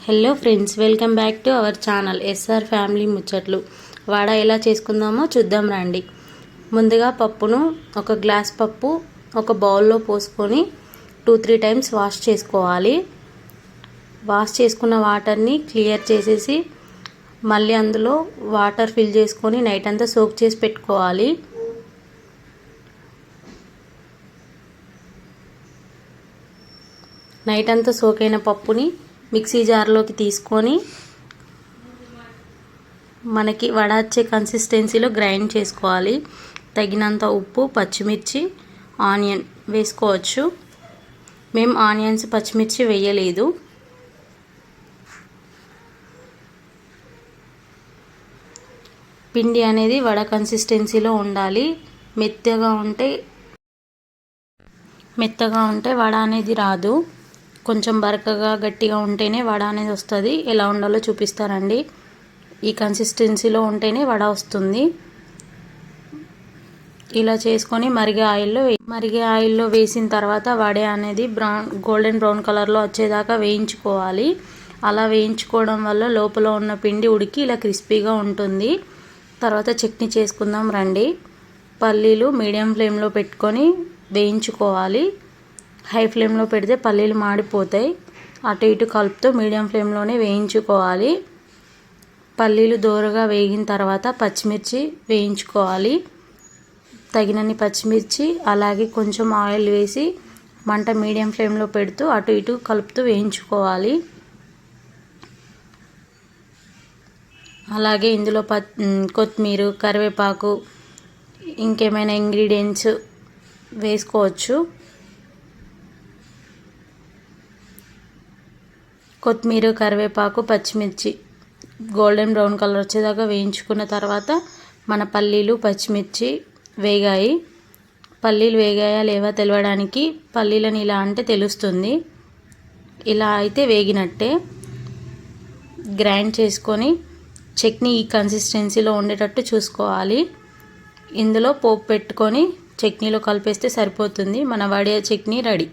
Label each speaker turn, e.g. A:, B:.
A: Hello friends, welcome back to our channel SR family ముచ్చట్లు. వడ ఎలా చేసుకుందామో చూద్దాం రండి. ముందుగా పప్పును ఒక గ్లాస్ పప్పు ఒక బౌల్లో పోసుకొని 2-3 టైమ్స్ వాష్ చేసుకోవాలి. వాష్ చేసుకున్న వాటర్ని క్లియర్ చేసేసి మళ్ళీ అందులో వాటర్ ఫిల్ చేసుకొని నైట్ అంతా సోక్ చేసి పెట్టుకోవాలి. నైట్ అంతా సోక్ అయిన పప్పుని మిక్సీ జార్లోకి తీసుకొని మనకి వడ వచ్చే కన్సిస్టెన్సీలో గ్రైండ్ చేసుకోవాలి. తగినంత ఉప్పు, పచ్చిమిర్చి, ఆనియన్ వేసుకోవచ్చు. మేము ఆనియన్స్, పచ్చిమిర్చి వేయలేదు. పిండి అనేది వడ కన్సిస్టెన్సీలో ఉండాలి. మెత్తగా ఉంటే వడ అనేది రాదు. కొంచెం బరకగా గట్టిగా ఉంటేనే వడ అనేది వస్తుంది. ఎలా ఉండాలో చూపిస్తారండి. ఈ కన్సిస్టెన్సీలో ఉంటేనే వడ వస్తుంది. ఇలా చేసుకొని మరిగే ఆయిల్లో వేసిన తర్వాత వడ అనేది గోల్డెన్ బ్రౌన్ కలర్లో వచ్చేదాకా వేయించుకోవాలి. అలా వేయించుకోవడం వల్ల లోపల ఉన్న పిండి ఉడికి ఇలా క్రిస్పీగా ఉంటుంది. తర్వాత చట్నీ చేసుకుందాం రండి. పల్లీలు మీడియం ఫ్లేమ్లో పెట్టుకొని వేయించుకోవాలి. హై ఫ్లేమ్లో పెడితే పల్లీలు మాడిపోతాయి. అటు ఇటు కలుపుతూ మీడియం ఫ్లేమ్లోనే వేయించుకోవాలి. పల్లీలు దోరగా వేగిన తర్వాత పచ్చిమిర్చి వేయించుకోవాలి. తగినన్ని పచ్చిమిర్చి, అలాగే కొంచెం ఆయిల్ వేసి మంట మీడియం ఫ్లేమ్లో పెడుతూ అటు ఇటు కలుపుతూ వేయించుకోవాలి. అలాగే ఇందులో కొత్తిమీర, కరివేపాకు, ఇంకేమైనా ఇంగ్రీడియంట్స్ వేసుకోవచ్చు. కొత్తిమీర, కరివేపాకు, పచ్చిమిర్చి గోల్డెన్ బ్రౌన్ కలర్ వచ్చేదాకా వేయించుకున్న తర్వాత మన పల్లీలు, పచ్చిమిర్చి వేగాయి. పల్లీలు వేగాయా లేవా తెలవడానికి పల్లీలను ఇలా అంటే తెలుస్తుంది. ఇలా అయితే వేగినట్టే. గ్రైండ్ చేసుకొని చట్నీ ఈ కన్సిస్టెన్సీలో ఉండేటట్టు చూసుకోవాలి. ఇందులో పోపు పెట్టుకొని చట్నీలో కలిపేస్తే సరిపోతుంది. మన వడ చట్నీ రెడీ.